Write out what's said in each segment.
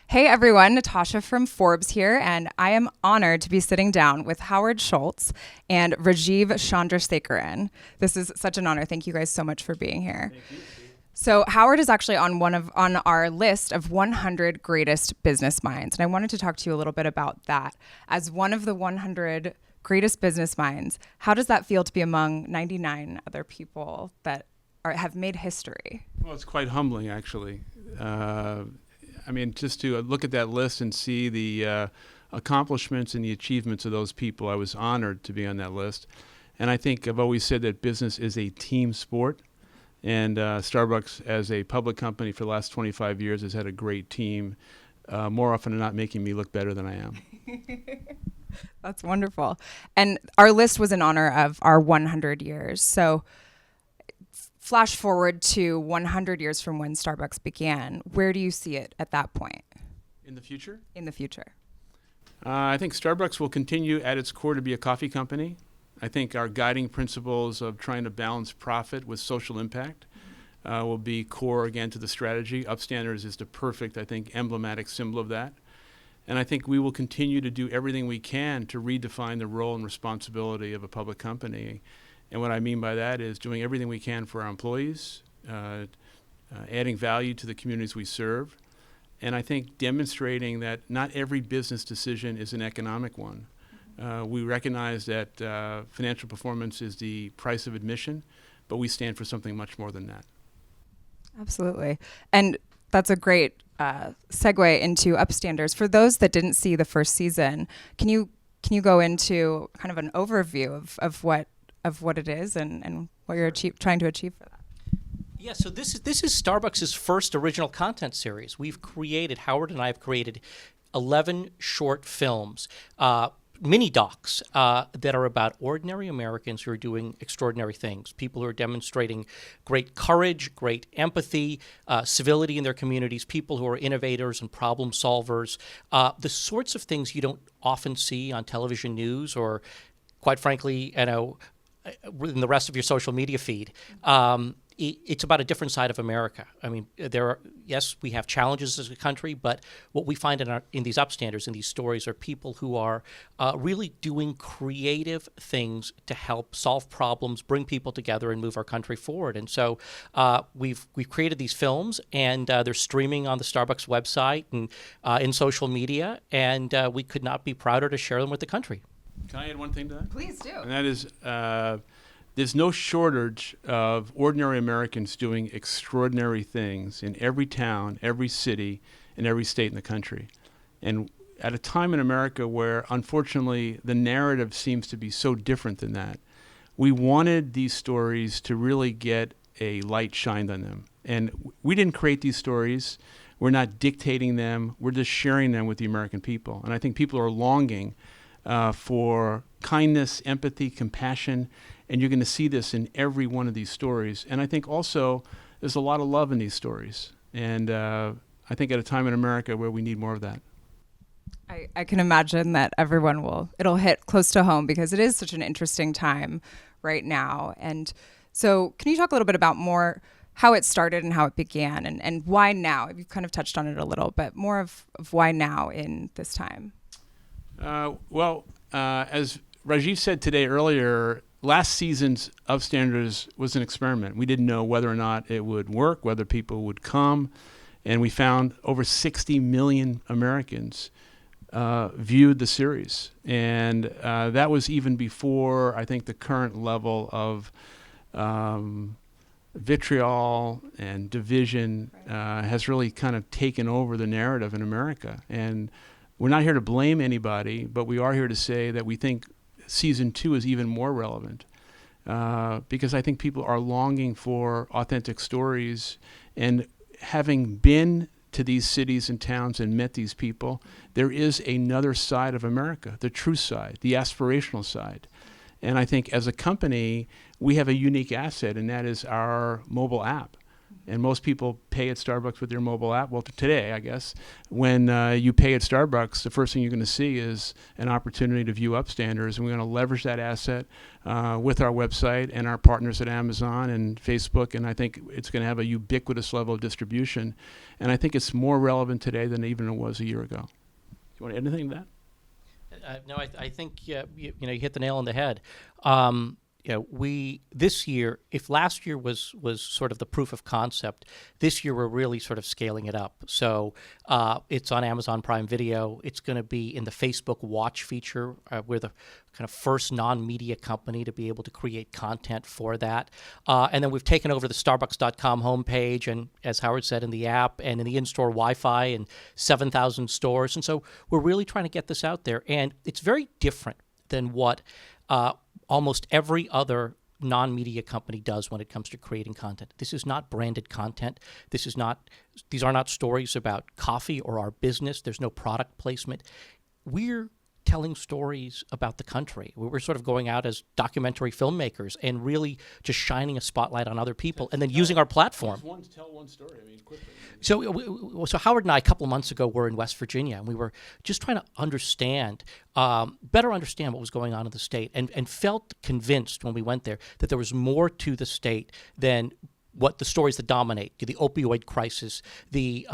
Hey everyone, Natasha from Forbes here, and I am honored to be sitting down with Howard Schultz and Rajiv Chandrasekaran. This is such an honor. Thank you guys so much for being here. Thank you. So Howard is actually on our list of 100 greatest business minds, and I wanted to talk to you a little bit about that. As one of the 100 greatest business minds, how does that feel to be among 99 other people that have made history? Well, it's quite humbling, actually. Just to look at that list and see the accomplishments and the achievements of those people, I was honored to be on that list. And I think I've always said that business is a team sport. And Starbucks, as a public company for the last 25 years, has had a great team, more often than not making me look better than I am. That's wonderful. And our list was in honor of our 100 years. So flash forward to 100 years from when Starbucks began. Where do you see it at that point? In the future? In the future. I think Starbucks will continue at its core to be a coffee company. I think our guiding principles of trying to balance profit with social impact will be core again to the strategy. Upstanders is the perfect, I think, emblematic symbol of that. And I think we will continue to do everything we can to redefine the role and responsibility of a public company. And what I mean by that is doing everything we can for our employees, adding value to the communities we serve, and I think demonstrating that not every business decision is an economic one. We recognize that financial performance is the price of admission, but we stand for something much more than that. Absolutely. And that's a great segue into Upstanders. For those that didn't see the first season, can you go into kind of an overview of what it is and what you're trying to achieve for that? Yeah, so this is Starbucks' first original content series. Howard and I have created 11 short films, mini docs that are about ordinary Americans who are doing extraordinary things, people who are demonstrating great courage, great empathy, civility in their communities, people who are innovators and problem solvers, the sorts of things you don't often see on television news or, quite frankly, in the rest of your social media feed. It's about a different side of America. I mean, yes, we have challenges as a country, but what we find in these Upstanders, in these stories, are people who are really doing creative things to help solve problems, bring people together, and move our country forward. And so we've created these films, and they're streaming on the Starbucks website and in social media, and we could not be prouder to share them with the country. Can I add one thing to that? Please do. And that is, there's no shortage of ordinary Americans doing extraordinary things in every town, every city, and every state in the country. And at a time in America where, unfortunately, the narrative seems to be so different than that, we wanted these stories to really get a light shined on them. And we didn't create these stories. We're not dictating them. We're just sharing them with the American people. And I think people are longing for kindness, empathy, compassion, and you're going to see this in every one of these stories. And I think also there's a lot of love in these stories. And I think at a time in America where we need more of that. I can imagine that it'll hit close to home because it is such an interesting time right now. And so can you talk a little bit about more how it started and how it began and why now? You've kind of touched on it a little, but more of why now in this time. As Rajiv said today earlier, last season's Upstanders was an experiment. We didn't know whether or not it would work, whether people would come, and we found over 60 million Americans viewed the series. And that was even before, I think, the current level of vitriol and division has really kind of taken over the narrative in America. And we're not here to blame anybody, but we are here to say that we think season 2 is even more relevant because I think people are longing for authentic stories. And having been to these cities and towns and met these people, there is another side of America, the true side, the aspirational side. And I think as a company, we have a unique asset, and that is our mobile app. And most people pay at Starbucks with their mobile app. Well, today, I guess, when you pay at Starbucks, the first thing you're going to see is an opportunity to view Upstanders, and we're going to leverage that asset with our website and our partners at Amazon and Facebook, and I think it's going to have a ubiquitous level of distribution. And I think it's more relevant today than even it was a year ago. Do you want to add anything to that? No, I think you hit the nail on the head. We this year, if last year was sort of the proof of concept, this year we're really sort of scaling it up. So it's on Amazon Prime Video. It's going to be in the Facebook Watch feature. We're the kind of first non-media company to be able to create content for that. And then we've taken over the Starbucks.com homepage, and as Howard said, in the app and in the in-store Wi-Fi in 7,000 stores. And so we're really trying to get this out there. And it's very different than what almost every other non-media company does when it comes to creating content. This is not branded content. These are not stories about coffee or our business. There's no product placement. We're telling stories about the country. We're sort of going out as documentary filmmakers and really just shining a spotlight on other people and then using our platform. Tell one story, quickly. So Howard and I, a couple of months ago, were in West Virginia, and we were just trying to better understand what was going on in the state, and felt convinced when we went there that there was more to the state than what the stories that dominate: the opioid crisis, the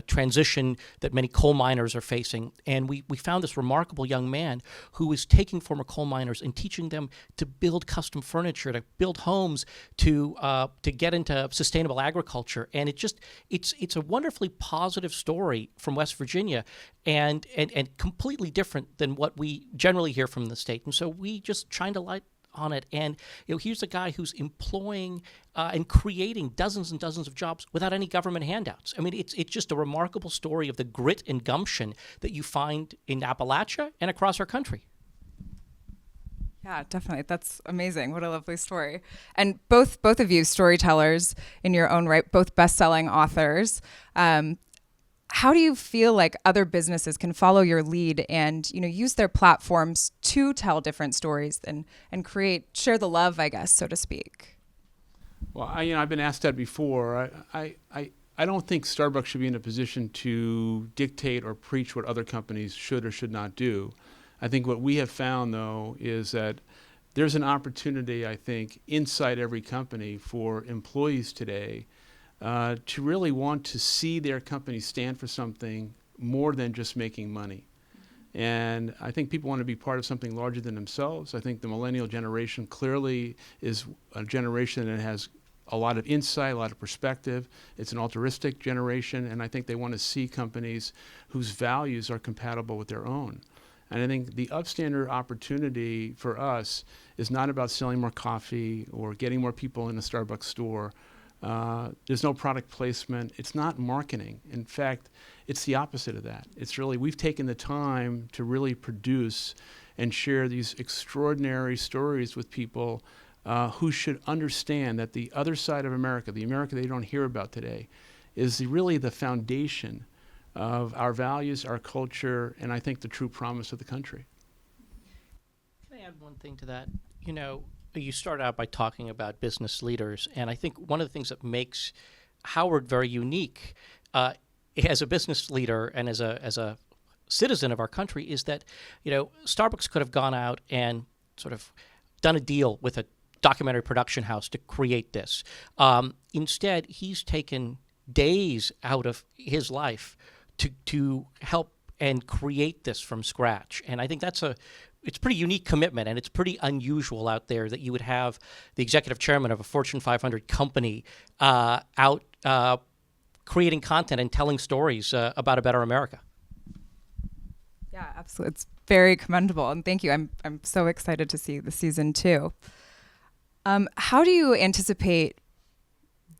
transition that many coal miners are facing. And we found this remarkable young man who is taking former coal miners and teaching them to build custom furniture, to build homes, to get into sustainable agriculture. And it's a wonderfully positive story from West Virginia, and completely different than what we generally hear from the state. And so we just shined a light on it. And here's a guy who's employing and creating dozens and dozens of jobs without any government handouts. I mean, it's just a remarkable story of the grit and gumption that you find in Appalachia and across our country. Yeah, definitely. That's amazing. What a lovely story. And both of you, storytellers in your own right, both best-selling authors. How do you feel like other businesses can follow your lead and use their platforms to tell different stories and share the love, I guess, so to speak? Well, I've been asked that before. I don't think Starbucks should be in a position to dictate or preach what other companies should or should not do. I think what we have found, though, is that there's an opportunity, I think, inside every company for employees today to really want to see their company stand for something more than just making money. And I think people want to be part of something larger than themselves. I think the millennial generation clearly is a generation that has a lot of insight, a lot of perspective. It's an altruistic generation, and I think they want to see companies whose values are compatible with their own. And I think the Upstander opportunity for us is not about selling more coffee or getting more people in a Starbucks store. There's no product placement. It's not marketing. In fact, it's the opposite of that. It's really, we've taken the time to really produce and share these extraordinary stories with people who should understand that the other side of America, the America they don't hear about today, is really the foundation of our values, our culture, and I think the true promise of the country. Can I add one thing to that? You started out by talking about business leaders, and I think one of the things that makes Howard very unique as a business leader and as a citizen of our country is that, Starbucks could have gone out and sort of done a deal with a documentary production house to create this. Instead, he's taken days out of his life to help and create this from scratch. And I think it's a pretty unique commitment, and it's pretty unusual out there that you would have the executive chairman of a Fortune 500 company out creating content and telling stories about a better America. Yeah, absolutely. It's very commendable, and thank you. I'm so excited to see the season 2. How do you anticipate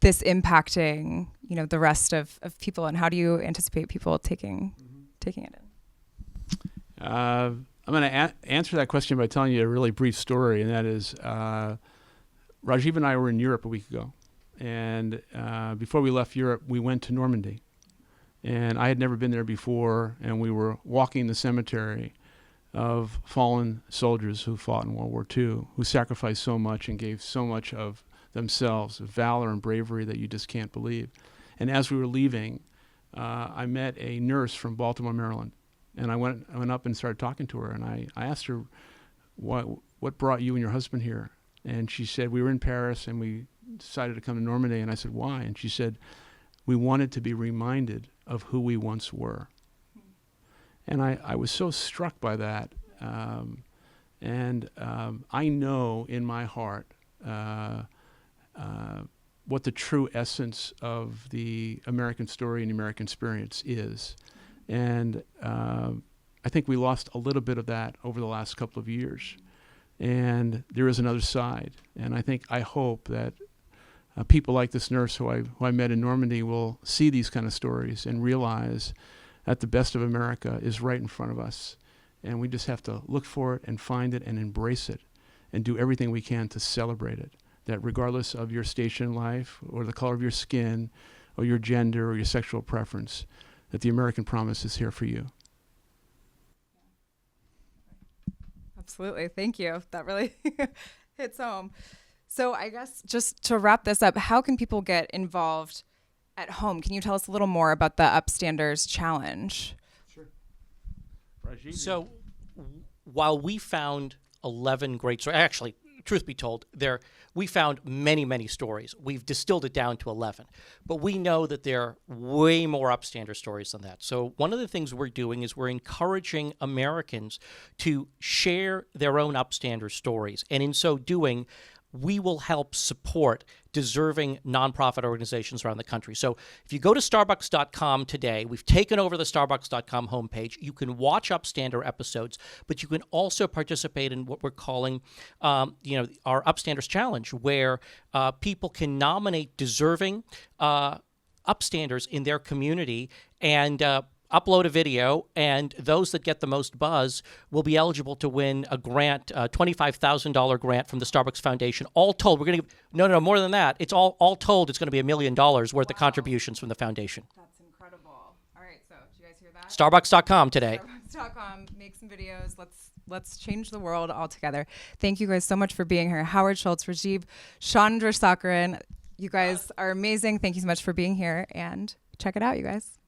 this impacting, the rest of people, and how do you anticipate people taking it in? I'm going to answer that question by telling you a really brief story, and that is Rajiv and I were in Europe a week ago, and before we left Europe, we went to Normandy, and I had never been there before, and we were walking the cemetery of fallen soldiers who fought in World War II, who sacrificed so much and gave so much of themselves, valor and bravery that you just can't believe. And as we were leaving, I met a nurse from Baltimore, Maryland, and I went up and started talking to her, and I asked her, what brought you and your husband here? And she said, we were in Paris and we decided to come to Normandy. And I said, why? And she said, we wanted to be reminded of who we once were. And I was so struck by that. I know in my heart what the true essence of the American story and the American experience is. And I think we lost a little bit of that over the last couple of years. And there is another side. And I hope that people like this nurse who I met in Normandy will see these kind of stories and realize that the best of America is right in front of us. And we just have to look for it and find it and embrace it and do everything we can to celebrate it. That regardless of your station in life or the color of your skin or your gender or your sexual preference, that the American promise is here for you. Absolutely. Thank you. That really hits home. So I guess just to wrap this up, how can people get involved at home? Can you tell us a little more about the Upstanders Challenge? Sure. Rajiv? So while we found 11 great stories, actually, truth be told, we found many, many stories. We've distilled it down to 11. But we know that there are way more Upstander stories than that. So one of the things we're doing is we're encouraging Americans to share their own Upstander stories. And in so doing, we will help support deserving nonprofit organizations around the country. So if you go to Starbucks.com today, we've taken over the Starbucks.com homepage. You can watch Upstander episodes, but you can also participate in what we're calling, our Upstanders Challenge, where people can nominate deserving Upstanders in their community and upload a video, and those that get the most buzz will be eligible to win a grant, a $25,000 grant from the Starbucks Foundation. All told, we're going to no, more than that. It's all told, it's going to be $1 million worth of contributions from the foundation. That's incredible. All right, so did you guys hear that? Starbucks.com today. Starbucks.com, make some videos. Let's change the world all together. Thank you guys so much for being here. Howard Schultz, Rajiv Chandrasekaran, you guys are amazing. Thank you so much for being here, and check it out, you guys.